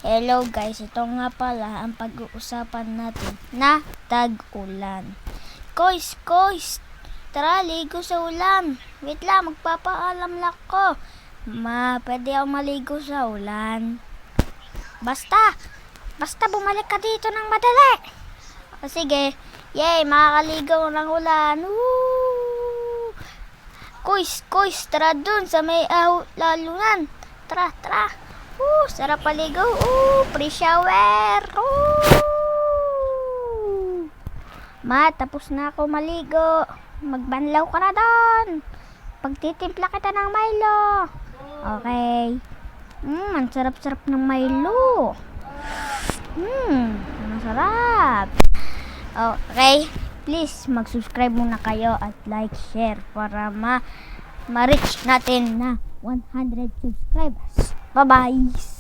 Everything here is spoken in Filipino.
Hello guys, ito nga pala ang pag-uusapan natin na tag-ulan. Kois, tara ligo sa ulan. Wait lang, magpapaalam lang ko. Pwede ako maligo sa ulan. Basta bumalik ka dito ng madali. O sige, yay, makakaligo ng ulan. Woo! Kois, tara dun sa may lalunan. Tara. Sarap paligo. Free shower. Tapos na ako maligo. Magbanlaw ka na doon. Pagtitimpla kita ng Milo. Okay. Ang sarap-sarap ng Milo. Masarap. Okay. Please, mag-subscribe muna kayo at like, share para ma-reach natin na 100 subscribers. Bye-bye!